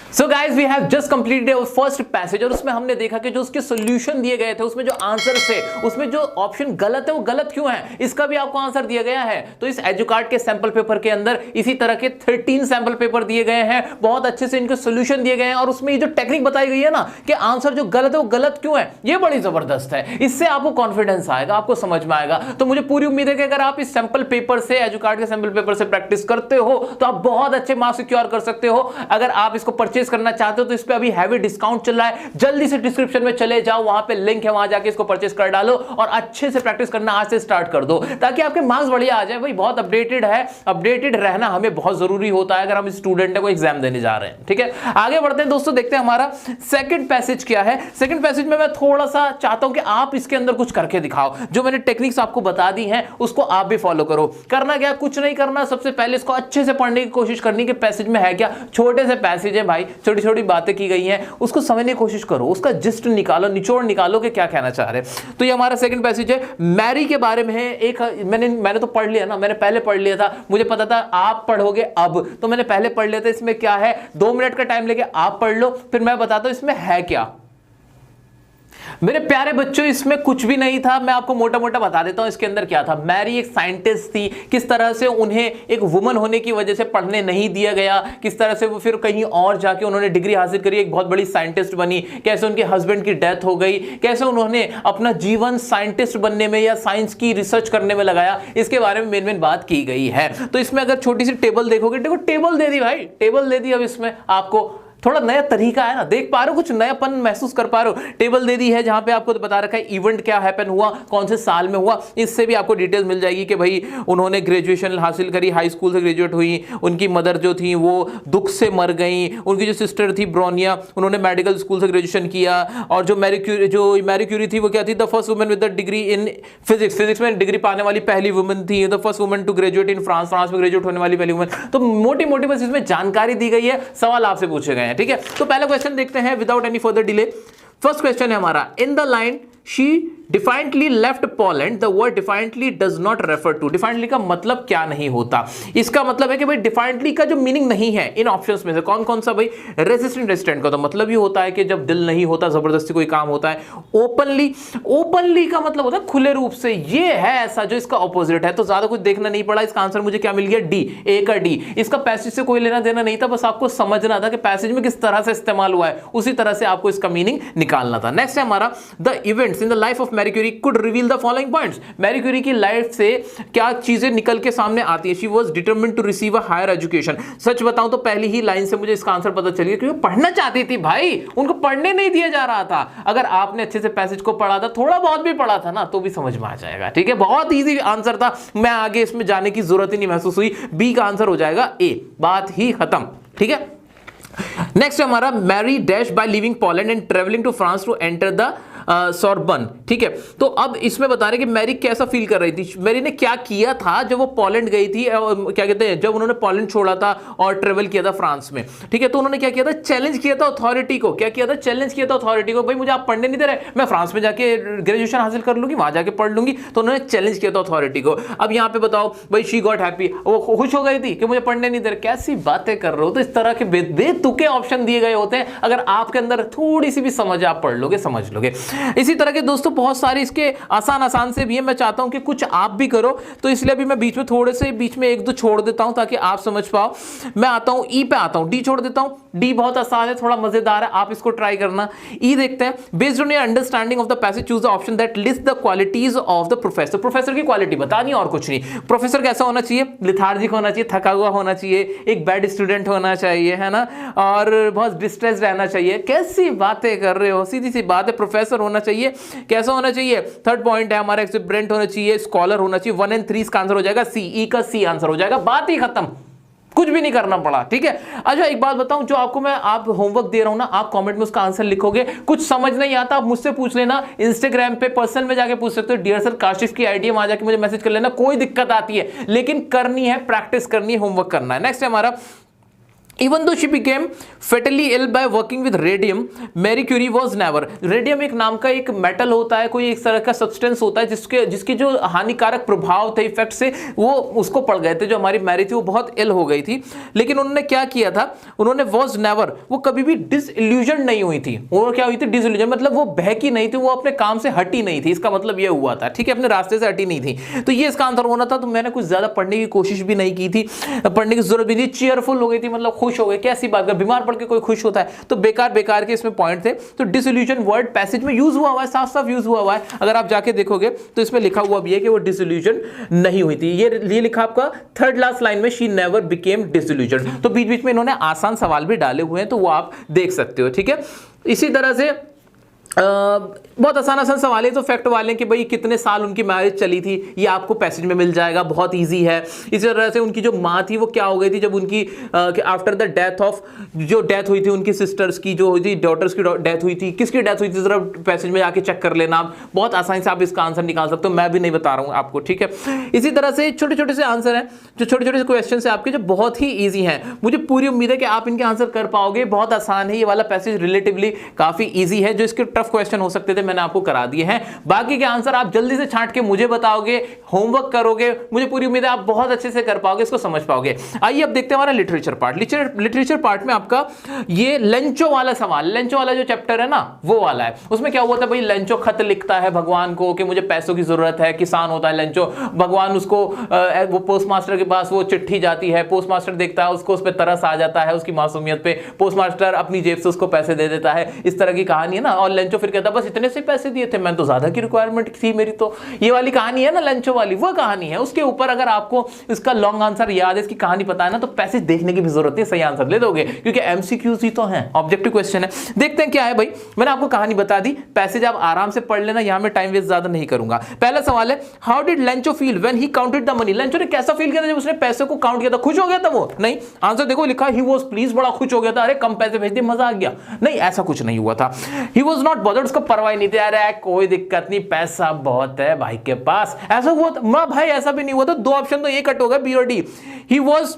So guys, we have just completed our first passage, और उसमें हमने देखा कि जो उसके सॉल्यूशन दिए गए थे, उसमें जो आंसर थे, उसमें जो ऑप्शन गलत है वो गलत क्यों है, इसका भी आपको आंसर दिया गया है। तो इस एजुकार्ड के सैंपल पेपर के अंदर इसी तरह के 13 सैंपल पेपर दिए गए हैं, बहुत अच्छे से इनके सॉल्यूशन दिए गए हैं, और उसमें ये जो टेक्निक बताई गई है ना कि आंसर जो गलत है वो गलत क्यों है, ये बड़ी जबरदस्त है। इससे आपको कॉन्फिडेंस आएगा, आपको समझ में आएगा। तो मुझे पूरी उम्मीद है कि अगर आप इस सैंपल पेपर से, एजुकार्ड के सैंपल पेपर से प्रैक्टिस करते हो तो आप बहुत अच्छे मार्क्स सिक्योर कर सकते हो। अगर आप इसको परचेज करना चाहते हो तो इस पे अभी हैवी डिस्काउंट चल रहा है, जल्दी से डिस्क्रिप्शन में चले जाओ, वहां पे लिंक है, वहां जाके इसको परचेस कर डालो और अच्छे से प्रैक्टिस करना आज से स्टार्ट कर दो, ताकि आपके मार्क्स बढ़िया आ जाए। भाई बहुत अपडेटेड है, अपडेटेड रहना हमें बहुत जरूरी होता है अगर हम स्टूडेंट को एग्जाम देने जा रहे हैं, ठीक है। आगे बढ़ते हैं दोस्तों, देखते हैं हमारा सेकंड पैसेज क्या है। सेकंड पैसेज में मैं थोड़ा सा चाहता हूं कि आप इसके अंदर कुछ करके दिखाओ, जो मैंने टेक्निक्स आपको बता दी हैं उसको आप भी फॉलो करो। करना क्या, कुछ नहीं करना, सबसे पहले इसको अच्छे से पढ़ने की कोशिश करनी कि पैसेज में है क्या। छोटे से पैसेज है भाई, छोटी छोटी बातें की गई हैं, उसको समझने की कोशिश करो, उसका जिस्ट निकालो, निचोड़ निकालो कि क्या कहना चाह रहे हैं। तो ये हमारा सेकंड पैसेज है, मैरी के बारे में है। एक मैंने तो पढ़ लिया ना, मैंने पहले पढ़ लिया था, मुझे पता था आप पढ़ोगे अब, तो मैंने पहले पढ़ लिया था। इसमें क्या है, 2 मिनट का टाइम लेके आप पढ़ लो, फिर मैं बताता हूं इसमें है क्या। मेरे प्यारे बच्चों, इसमें कुछ भी नहीं था। मैं आपको मोटा मोटा बता देता हूं इसके अंदर क्या था। मैरी एक साइंटिस्ट थी, किस तरह से उन्हें एक वुमन होने की वजह से पढ़ने नहीं दिया गया, किस तरह से वो फिर कहीं और जाके उन्होंने डिग्री हासिल करी, एक बहुत बड़ी साइंटिस्ट बनी, कैसे उनके हस्बैंड की डेथ हो गई, कैसे उन्होंने अपना जीवन साइंटिस्ट बनने में या साइंस की रिसर्च करने में लगाया, इसके बारे में मेन बात की गई है। तो इसमें अगर छोटी सी टेबल देखोगे, देखो टेबल दे दी भाई, टेबल दे दी। अब इसमें आपको थोड़ा नया तरीका है ना, देख पा रहे हो, कुछ नयापन महसूस कर पा रहे हो। टेबल दे दी है जहां पे आपको बता रखा है इवेंट क्या हैपन हुआ, कौन से साल में हुआ, इससे भी आपको डिटेल्स मिल जाएगी कि भाई उन्होंने ग्रेजुएशन हासिल करी, हाई स्कूल से ग्रेजुएट हुई, उनकी मदर जो थी वो दुख से मर गई, उनकी जो सिस्टर थी ब्रोनिया, उन्होंने मेडिकल स्कूल से ग्रेजुएशन किया, और जो मैरी क्यूरी थी वो क्या थी, the first woman with the degree in physics में डिग्री पाने वाली पहली वुमन थी, the first woman to graduate in France में ग्रेजुएट होने वाली पहली वुमन। तो मोटी मोटी बस इसमें जानकारी दी गई है, सवाल आपसे पूछे गए हैं, ठीक है। तो पहला क्वेश्चन देखते हैं without any further delay. First question है हमारा, in the line she definitely left Poland the word definitely does not refer to. Definitely का मतलब क्या नहीं होता, इसका मतलब है कि भाई डिफाइंटली का जो मीनिंग नहीं है इन ऑप्शंस में से कौन कौन सा, भाई रेजिस्टेंट का तो मतलब ही होता है कि जब दिल नहीं होता, जबरदस्ती कोई काम होता है। ओपनली का मतलब होता है खुले रूप से, ये है ऐसा जो इसका ऑपोजिट है। तो ज्यादा कुछ देखना नहीं पड़ा, इसका आंसर मुझे क्या मिल गया, डी, ए का डी। इसका पैसेज से कोई लेना देना नहीं था, बस आपको समझना था कि पैसेज में किस तरह से इस्तेमाल हुआ है, उसी तरह से आपको इसका मीनिंग निकालना था। नेक्स्ट है हमारा, the events in the life of Marie Curie could reveal the following points. Marie Curie की लाइफ से क्या चीजें निकल के सामने आती है। She was determined to receive a higher education. सच बताऊं तो पहली ही लाइन से मुझे इसका आंसर पता चल गया, क्योंकि पढ़ना चाहती थी भाई, उनको पढ़ने नहीं दिया जा रहा था। अगर आपने अच्छे से पैसेज को पढ़ा था, थोड़ा बहुत भी पढ़ा था ना, तो भी समझ में आ जाएगा, ठीक है। बहुत इजी आंसर था, मैं आगे इसमें जाने की जरूरत ही नहीं महसूस हुई। बी का आंसर हो जाएगा ए, बात ही खत्म, ठीक है। नेक्स्ट हमारा, Marie dash by leaving Poland and travelling to France to enter the Sorbonne, ठीक है। तो अब इसमें बता रहे कि मैरी कैसा फील कर रही थी, मैरी ने क्या किया था जब वो पोलैंड गई थी, क्या कहते हैं, जब उन्होंने पोलैंड छोड़ा था और ट्रेवल किया था फ्रांस में, ठीक है। तो उन्होंने क्या किया था, चैलेंज किया था अथॉरिटी को। क्या किया था, चैलेंज किया था अथॉरिटी को, भाई मुझे आप पढ़ने नहीं दे रहे, मैं फ्रांस में जाके ग्रेजुएशन हासिल कर लूंगी, वहां जाके पढ़ लूंगी। तो उन्होंने चैलेंज किया था अथॉरिटी को। अब यहाँ पे बताओ भाई, शी गॉट हैप्पी, वो खुश हो गई थी कि मुझे पढ़ने नहीं दे रहे। कैसी बातें कर रहे हो। तो इस तरह के बेतुके ऑप्शन दिए गए होते हैं, अगर आपके अंदर थोड़ी सी भी समझ, आप पढ़ लोगे, समझ लोगे। इसी तरह के दोस्तों बहुत सारे इसके आसान से भी है, मैं चाहता हूं कि कुछ आप भी करो, तो इसलिए भी मैं बीच में थोड़े से बीच में एक दो छोड़ देता हूं ताकि आप समझ पाओ। मैं आता हूं ई पे, आता हूं डी छोड़ देता हूं। डी बहुत आसान है, थोड़ा मजेदार है, आप इसको ट्राई करना। ई देखते हैं, based on your understanding of the passage choose the option that list the qualities of the professor. Professor की क्वालिटी बतानी और कुछ नहीं। प्रोफेसर कैसा होना चाहिए, लिथार्जिक होना चाहिए, थका हुआ होना चाहिए, एक बैड स्टूडेंट होना चाहिए, है ना, और बहुत डिस्ट्रेस रहना चाहिए। कैसी बातें कर रहे हो, सीधी सी बात है। प्रोफेसर होना चाहिए, कैसा होना चाहिए। थर्ड पॉइंट है हमारा, एक्सपीरियंट होना चाहिए, स्कॉलर होना चाहिए। 1 and 3 इसका आंसर हो जाएगा सी, ई का सी आंसर हो जाएगा, बात ही खत्म, कुछ भी नहीं करना पड़ा, ठीक है। अच्छा एक बात बताऊं, जो आपको मैं आप होमवर्क दे रहा हूं ना, आप कमेंट में उसका आंसर लिखोगे। कुछ समझ नहीं आता आप मुझसे पूछ लेना, इंस्टाग्राम पे पर्सनल में जाके पूछ सकते हो, डियर सर काशिफ की आईडी, वहां जाके मुझे मैसेज कर लेना, कोई दिक्कत आती है, लेकिन करनी है, प्रैक्टिस करनी है, होमवर्क करना है। नेक्स्ट है हमारा, Even though she became fatally ill by working with radium, Marie Curie was never। Radium एक नाम का एक मेटल होता है, कोई एक तरह का सब्सटेंस होता है जिसके जो हानिकारक प्रभाव थे, इफेक्ट से वो उसको पड़ गए थे। जो हमारी मैरी थी वो बहुत इल हो गई थी, लेकिन उन्होंने क्या किया था, उन्होंने was never, वो कभी भी डिसइल्यूजन नहीं हुई थी। वो क्या हुई थी, डिसइल्यूजन मतलब वो बहकी नहीं थी, वो अपने काम से हटी नहीं थी, इसका मतलब ये हुआ था, ठीक है, अपने रास्ते से हटी नहीं थी। तो ये इसका आंसर होना था। तो मैंने कुछ ज्यादा पढ़ने की कोशिश भी नहीं की थी, पढ़ने की जरूरत भी नहीं, चेयरफुल हो गई थी, मतलब खुश हो गए। कैसी बात, अगर बीमार पड़ के कोई खुश होता है तो बेकार के इसमें पॉइंट थे। तो डिसइल्यूजन वर्ड पैसेज में यूज हुआ है, साफ यूज हुआ है। अगर आप जाके देखोगे तो इसमें लिखा हुआ भी है कि वो डिसइल्यूजन नहीं हुई थी। ये लिखा आपका थर्ड लास्ट लाइन में, शी नेवर बिकेम डिसइल्यूजन। तो बीच बीच में इन्होंने आसान सवाल भी डाले हुए हैं, तो वो आप देख सकते हो, ठीक है। इसी तरह से बहुत आसान सवाल है, तो फैक्ट वाले कि भाई कितने साल उनकी मैरिज चली थी, ये आपको पैसेज में मिल जाएगा, बहुत इजी है। इसी तरह से उनकी जो माँ थी वो क्या हो गई थी जब उनकी आफ्टर द डेथ ऑफ, जो डेथ हुई थी उनकी सिस्टर्स की, जो हुई थी डॉटर्स की डेथ हुई थी, किसकी डेथ हुई थी जरा पैसेज में जाके चेक कर लेना, आप बहुत आसानी से आप इसका आंसर निकाल सकते हो, मैं भी नहीं बता रहा हूँ आपको, ठीक है। इसी तरह से छोटे छोटे से आंसर हैं, जो छोटे छोटे से क्वेश्चन है आपके, जो बहुत ही ईजी हैं। मुझे पूरी उम्मीद है कि आप इनके आंसर कर पाओगे, बहुत आसान है। ये वाला पैसेज रिलेटिवली काफी ईजी है, जो इसके टफ टफ क्वेश्चन हो सकते थे, मैंने आपको करा दिए हैं। बाकी के आंसर आप जल्दी से छांट के मुझे बताओगे, होमवर्क करोगे, मुझे पूरी उम्मीद है आप बहुत अच्छे से कर पाओगे, इसको समझ पाओगे। आइए अब देखते हैं हमारा लिटरेचर पार्ट। लिटरेचर पार्ट में आपका ये लेंचो वाला सवाल, लेंचो वाला जो चैप्टर है ना वो वाला है। उसमें क्या हुआ था भाई, लेंचो खत लिखता है भगवान को कि मुझे पैसों की जरूरत है, किसान होता है लेंचो, भगवान उसको वो पोस्ट मास्टर के पास वो चिट्ठी जाती है, पोस्ट मास्टर देखता है उसको, उस पर तरस आ जाता है उसकी मासूमियत पे, पोस्ट मास्टर अपनी जेब से उसको पैसे दे देता है, इस तरह की कहानी है ना। और लेंचो फिर कहता है बस इतने से पैसे दिए थे, मैंने तो ज्यादा की रिक्वायरमेंट थी मेरी, तो ये वाली कहानी है ना लेंचो वाली, वो कहानी है। उसके ऊपर अगर आपको इसका लॉन्ग आंसर याद है, इसकी कहानी पता है ना, तो पैसेज देखने की भी जरूरत नहीं, सही आंसर ले दोगे, क्योंकि एमसीक्यूज ही तो हैं, ऑब्जेक्टिव क्वेश्चन है। देखते हैं क्या है भाई, मैंने आपको कहानी बता दी, पैसेज आप आराम से पढ़ लेना, यहां मैं टाइम वेस्ट ज्यादा नहीं करूंगा। पहला सवाल है, how did Lencho feel when he counted the money. Lencho ने कैसा फील किया था जब उसने पैसे को काउंट किया था? खुश हो गया था वो? नहीं। आंसर देखो लिखा, ही वाज प्लीज, बड़ा खुश हो गया था, अरे कम पैसे भेज दिए मजा आ गया। नहीं, ऐसा कुछ नहीं हुआ था। ही वाज नॉट बॉदर्ड, उसको परवाह नहीं थी, अरे कोई दिक्कत नहीं, पैसा बहुत है भाई के पास, ऐसा हुआ था भाई? ऐसा भी नहीं हुआ था। दो ऑप्शन तो ये कट हो गए, बी और डी। ही वाज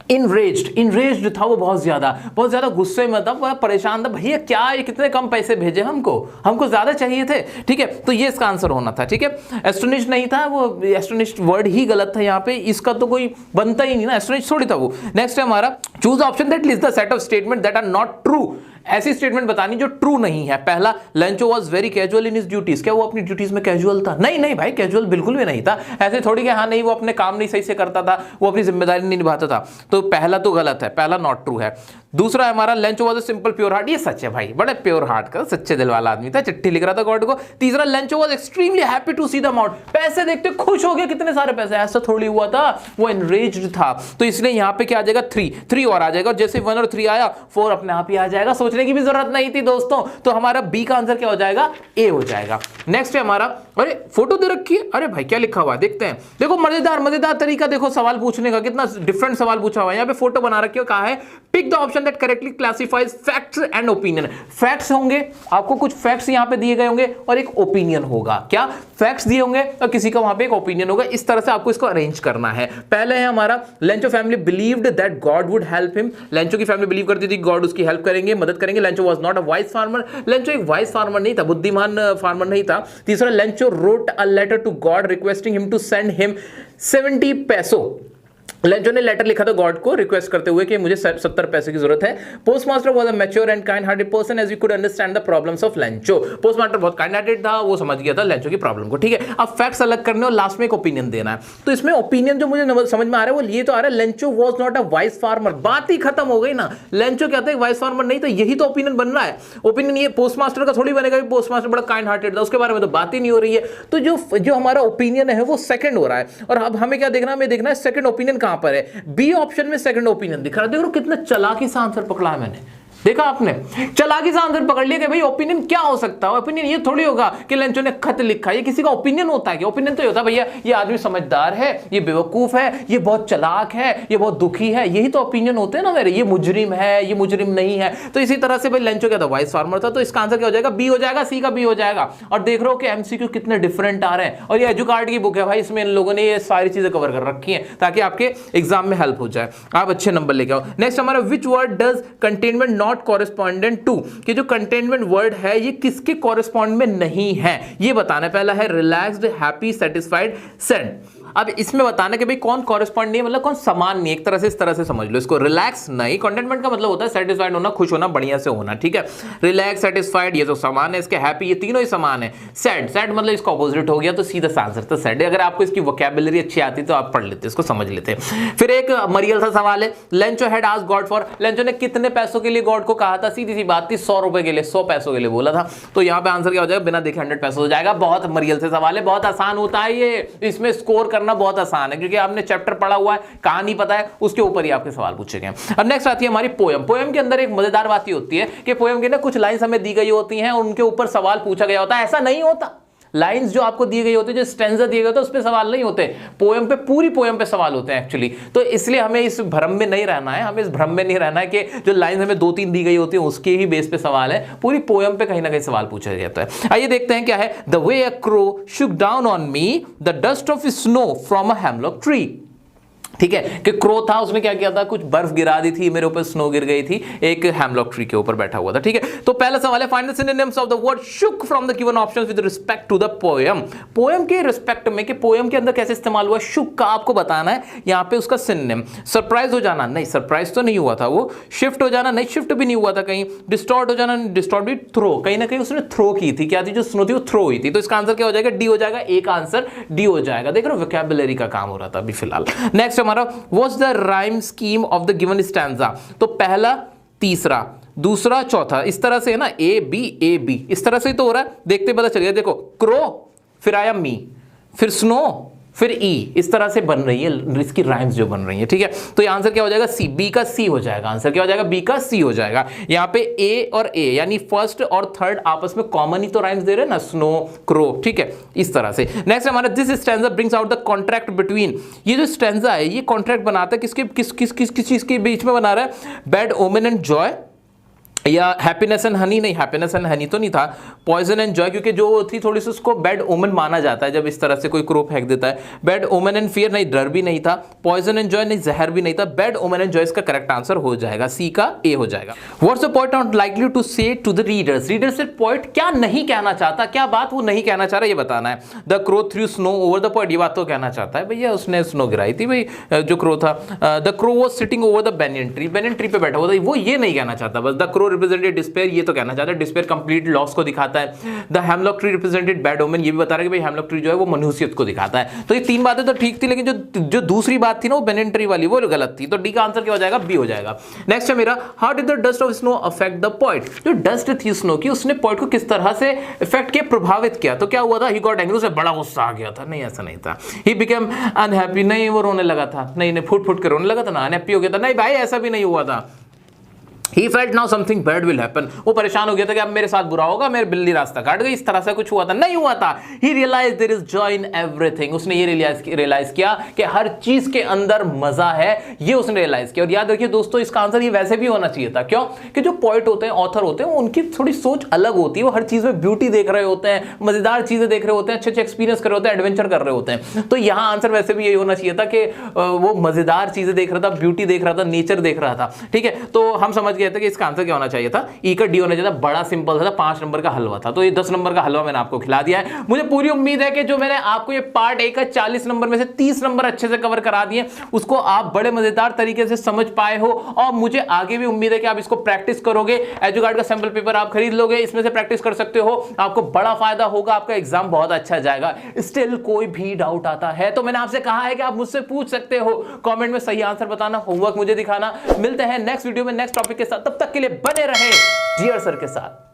इनरेज्ड था वो, बहुत ज्यादा गुस्से में था, बहुत परेशान था, भैया क्या ये कितने कम पैसे भेजे हमको ज्यादा चाहिए थे। ठीक है, तो ये इसका आंसर होना था। ठीक है, एस्टोनिश्ड नहीं था वो, एस्टोनिश्ड वर्ड ही गलत था यहाँ पे, इसका तो कोई बनता ही नहीं ना, एस्टोनिश्ड थोड़ी था वो। नेक्स्ट है हमारा, choose option that list the set of statement that are not true. ऐसी स्टेटमेंट बतानी जो ट्रू नहीं है। पहला, Lencho was very casual in his duties. क्या वो अपनी ड्यूटीज में कैजुअल था? नहीं भाई, कैजुअल बिल्कुल भी नहीं था। ऐसे थोड़ी कि हाँ नहीं वो अपने काम नहीं सही से करता था, वो अपनी जिम्मेदारी नहीं निभाता था। तो पहला तो गलत है, पहला नॉट ट्रू है। दूसरा है हमारा, Lencho was a simple pure heart. ये सच है भाई, बड़े प्योर हार्ट का सच्चे दिल वाला आदमी था, चिट्ठी लिख रहा था गॉड को। तीसरा, Lencho was extremely happy to see the amount. पैसे देखते खुश हो गया, कितने सारे पैसे, ऐसा थोड़ी हुआ था, वो एनरेज्ड था। तो इसलिए यहाँ पे क्या आ जाएगा, 3 और आ जाएगा, और जैसे 1 और 3 आया 4 अपने आप ही आ जाएगा, सोचने की भी जरूरत नहीं थी दोस्तों। तो हमारा बी का आंसर क्या हो जाएगा, ए हो जाएगा। नेक्स्ट है हमारा, अरे फोटो दे रखी है, अरे भाई क्या लिखा हुआ है देखते हैं। देखो मजेदार तरीका, देखो सवाल पूछने का कितना डिफरेंट सवाल पूछा हुआ है। यहाँ पे फोटो बना रखी है, कहा है pick the option that correctly classifies facts and opinion. Facts होंगे, आपको कुछ फैक्ट्स यहाँ पे दिए गए होंगे और एक ओपिनियन होगा। क्या फैक्ट्स दिए होंगे और किसी का वहां पे एक ओपिनियन होगा। इस तरह से आपको इसको अरेंज करना है। पहले है हमारा, Lencho family believed that God would help him. Lencho की फैमिली बिलीव करती थी गॉड उसकी हेल्प करेंगे, मदद करेंगे। Lencho was not a wise farmer. Lencho एक वाइज फार्मर नहीं था, बुद्धिमान फार्मर नहीं था। तीसरा, Lencho wrote a letter to God requesting him to send him 70 पैसों। लेंचो ने लेटर लिखा था गॉड को रिक्वेस्ट करते हुए कि मुझे 70 पैसे की जरूरत है। Post master was a mature and kind hearted person as we could understand the problems of Lencho. Post master बहुत काइंड हार्टेड था, वो समझ गया था लेंचो की प्रॉब्लम को। ठीक है, अब फैक्ट्स अलग करने और लास्ट में एक ओपिनियन देना है। तो इसमें ओपिनियन जो मुझे समझ में आ रहा है वो ये तो आ रहा है, Lencho was not a wise farmer. बात ही खत्म हो गई ना, लेंचो क्या था, एक वाइज फार्मर नहीं था, यही तो ओपिनियन बन रहा है। ओपिनियन ये पोस्ट मास्टर का थोड़ी बनेगा, पोस्ट मास्टर बड़ा काइंड हार्टेड था, उसके बारे में तो बात ही नहीं हो रही है। तो जो हमारा ओपिनियन है वो सेकंड हो रहा है। और अब हमें क्या देखना है, हमें देखना है सेकंड ओपिनियन कहां पर है। बी ऑप्शन में सेकंड ओपिनियन दिख रहा है। देखो कितना चालाकी से आंसर पकड़ा है मैंने, देखा आपने, चालाकी से आंसर पकड़ लिया कि भाई ओपिनियन क्या हो सकता है। ओपिनियन ये थोड़ी होगा कि लेंचो ने खत लिखा, ये किसी का ओपिनियन होता है कि ओपिनियन तो ये होता है भैया ये आदमी समझदार है, ये बेवकूफ है, ये बहुत चालाक है, ये बहुत दुखी है, यही तो ओपिनियन होते हैं ना मेरे। ये मुजरिम है, ये मुजरिम नहीं है। तो इसी तरह से भाई लेंचो क्या था, वाइस फार्मर था। तो इसका आंसर क्या हो जाएगा, बी हो जाएगा, सी का बी हो जाएगा। और देख रहे हो कि एमसीक्यू कितने डिफरेंट आ रहे हैं। और ये एजुकार्ड की बुक है भाई, इसमें इन लोगों ने ये सारी चीजें कवर कर रखी है ताकि आपके एग्जाम में हेल्प हो जाए, आप अच्छे नंबर लेके आओ। नेक्स्ट हमारा, which word does contentment not correspondent to. कि जो कंटेनमेंट वर्ड है ये किसके कॉरेस्पॉन्ड में नहीं है, ये बताना। पहला है रिलैक्स्ड, हैप्पी, सेटिस्फाइड, सैड। अब इसमें बताना कि भाई कौन कॉरेस्पॉन्ड नहीं है, मतलब कौन समान नहीं, एक तरह से इस तरह से समझ लो इसको। रिलैक्स नहीं, कंटेनमेंट का मतलब होता है सेटिस्फाइड होना, खुश होना, बढ़िया से होना। ठीक है, रिलैक्स, सेटिस्फाइड ये तो समान है इसके, हैप्पी ये तीनों ही समान है। सैड मतलब इसका ऑपोजिट हो गया, तो सीधा आंसर तो सैड है। अगर आपको इसकी वोकैबुलरी अच्छी आती तो आप पढ़ लेते, इसको समझ लेते। फिर एक मरियल सा सवाल है, Lencho had asked God for. Lencho ने कितने पैसों के लिए गॉड को कहा था, सीधी सी बात थी 100 रुपए के लिए, 100 पैसों के लिए बोला था। तो यहाँ पे आंसर क्या हो जाएगा, बिना देखे 100 पैसे हो जाएगा। बहुत मरियल से सवाल है, बहुत आसान होता है ये, इसमें स्कोर करना बहुत आसान है क्योंकि आपने चैप्टर पढ़ा हुआ है, कहानी पता है, उसके ऊपर ही आपके सवाल पूछे गए। अब नेक्स्ट आती है हमारी पोयम। पोयम के अंदर एक मजेदार बात ये होती है कि पोयम के ना कुछ लाइंस हमें दी गई होती हैं और उनके ऊपर सवाल पूछा गया होता है। ऐसा नहीं होता, लाइंस जो आपको दी गई होती है, जो स्टैंजा दिए गए होते हैं, उस पे सवाल नहीं होते। पोयम पे, पूरी पोयम पे सवाल होते हैं एक्चुअली। तो इसलिए हमें इस भ्रम में नहीं रहना है, हमें इस भ्रम में नहीं रहना है कि जो लाइंस हमें 2-3 दी गई होती है उसके ही बेस पे सवाल है। पूरी पोयम पे कहीं ना कहीं सवाल पूछा जाता है। आइए देखते हैं क्या है। The way a crow Shuk down on me the dust of snow from a hemlock tree. ठीक है, कि क्रो था, उसने क्या किया था, कुछ बर्फ गिरा दी थी, मेरे ऊपर स्नो गिर गई थी, एक हेमलॉक ट्री के ऊपर बैठा हुआ था। ठीक है, तो पहला सवाल है find the synonyms of the word shook from the given options with respect to the poem. Poem के रिस्पेक्ट में, कि पोएम के अंदर कैसे इस्तेमाल हुआ शुक का आपको बताना है। यहां पे उसका सिनोनिम सरप्राइज हो जाना, नहीं सरप्राइज तो नहीं हुआ था वो। शिफ्ट हो जाना, नहीं शिफ्ट भी नहीं हुआ था कहीं। डिस्टॉर्ट हो जाना, डिस्टॉर्ट भी। थ्रो, कहीं ना कहीं उसने थ्रो की थी, क्या थी, जो स्नो थी वो थ्रो हुई थी। तो इसका आंसर क्या हो जाएगा, डी हो जाएगा। एक आंसर डी हो जाएगा। देख रहे हो, वोकैबुलरी का काम हो रहा था अभी फिलहाल। नेक्स्ट हमारा what's the rhyme scheme of the given stanza. तो पहला, तीसरा, दूसरा, चौथा, इस तरह से है ना, ए बी, इस तरह से ही तो हो रहा है। देखते पता चल गया। देखो, क्रो, फिर आया मी, फिर स्नो, फिर ई, इस तरह से बन रही है इसकी राइम्स जो बन रही है। ठीक है, तो ये आंसर क्या हो जाएगा, सी, बी का सी हो जाएगा। आंसर क्या हो जाएगा, बी का सी हो जाएगा। यहां पे ए और ए यानी फर्स्ट और थर्ड आपस में कॉमन ही तो राइम्स दे रहे हैं ना, स्नो, क्रो। ठीक है, इस तरह से। नेक्स्ट हमारा this stanza brings out the contract between. ये जो स्टैंजा है ये कॉन्ट्रैक्ट बनाता है किसके किस चीज के बीच में बना रहा है, बैड ओमेन एंड जॉय, या हैप्पीनेस एंड हनी, नहीं हैप्पीनेस एंड हनी तो नहीं था, पॉइजन एंड जॉय, क्योंकि जो थी थोड़ी सी उसको बैड ओमन माना जाता है जब इस तरह से कोई क्रो फेंक देता है। बैड ओमन एंड फियर, नहीं डर भी नहीं था। पॉइजन एंड जॉय, नहीं जहर भी नहीं था। बैड ओमन एंड जॉय इसका करेक्ट आंसर हो जाएगा, सी का ए हो जाएगा। What's the poet not likely to say to the readers. Reader से पोएट क्या नहीं कहना चाहता, क्या बात वो नहीं कहना चाह रहा, ये बताना है। The crow through snow over the poet, ये बात तो कहना चाहता है भैया उसने स्नो गिराई थी भाई, जो क्रो था। The crow was sitting over the banyan tree पे बैठा हुआ था, वो ये नहीं कहना चाहता बस। द क्रो रिप्रेजेंटेड डिस्पेयर, ये तो कहना चाहता है डिस्पेयर कंप्लीट लॉस को दिखाता है। The hemlock tree represented bad omen, ये भी बता रहा है कि भाई हेमलॉक ट्री जो है वो मनुष्यत को दिखाता है। तो ये तीन बातें तो ठीक थी, लेकिन जो दूसरी बात थी ना वो बेनियन ट्री वाली, वो गलत थी। तो डी का आंसर क्या हो जाएगा, बी हो जाएगा। नेक्स्ट है मेरा, how did the dust of snow affect the poet. जो डस्ट थी स्नो की, उसने पोएट को किस तरह से इफेक्ट किया, प्रभावित किया। तो क्या हुआ था, ही गॉट एंग्री, उसे बड़ा गुस्सा आ गया था, नहीं ऐसा नहीं था। ही बिकेम अनहैप्पी, नहीं वो रोने लगा था, नहीं फुट फुट के रोने लगा था ना, अनहैप्पी हो गया था, नहीं भाई ऐसा भी नहीं हुआ था। He felt now something bad will happen, वो परेशान हो गया था कि अब मेरे साथ बुरा होगा, मेरी बिल्ली रास्ता काट गई, इस तरह से कुछ हुआ था, नहीं हुआ था। He realized there is joy in everything, उसने ये रियलाइज किया कि हर चीज के अंदर मजा है, ये उसने रियलाइज किया। और याद रखिए दोस्तों, इसका आंसर ये वैसे भी होना चाहिए था। क्यों, कि जो पोएट होते हैं, ऑथर होते हैं, उनकी थोड़ी सोच अलग होती है, वो हर चीज में ब्यूटी देख रहे होते हैं, मजेदार चीजें देख रहे होते हैं, अच्छे एक्सपीरियंस कर रहे होते हैं, एडवेंचर कर रहे होते हैं। तो यहाँ आंसर वैसे भी यही होना चाहिए था कि वो मजेदार चीजें देख रहा था, ब्यूटी देख रहा था, नेचर देख रहा था। ठीक है, तो हम समझ गए थे कि इसका आंसर क्या होना चाहिए था, ई का डी होना चाहिए था। बड़ा सिंपल था, 5 नंबर का हलवा था, तो ये 10 नंबर का हलवा मैंने आपको खिला दिया है। मुझे पूरी उम्मीद है कि जो मैंने आपको ये पार्ट 1 का 40 नंबर में से 30 नंबर अच्छे से कवर करा दिए, उसको आप बड़े मजेदार तरीके से समझ पाए हो। और मुझे आगे भी उम्मीद है कि आप इसको प्रैक्टिस करोगे। एजुगार्ड का सैंपल पेपर आप खरीद लोगे, इसमें से प्रैक्टिस कर सकते हो, आपको बड़ा फायदा होगा, आपका एग्जाम बहुत अच्छा जाएगा। स्टिल कोई भी डाउट आता है तो मैंने आपसे कहा है कि आप मुझसे पूछ सकते हो, कमेंट में सही आंसर बताना, होमवर्क मुझे दिखाना। मिलते हैं नेक्स्ट वीडियो में नेक्स्ट टॉपिक के साथ, तब तक के लिए बने रहे जीआर सर के साथ।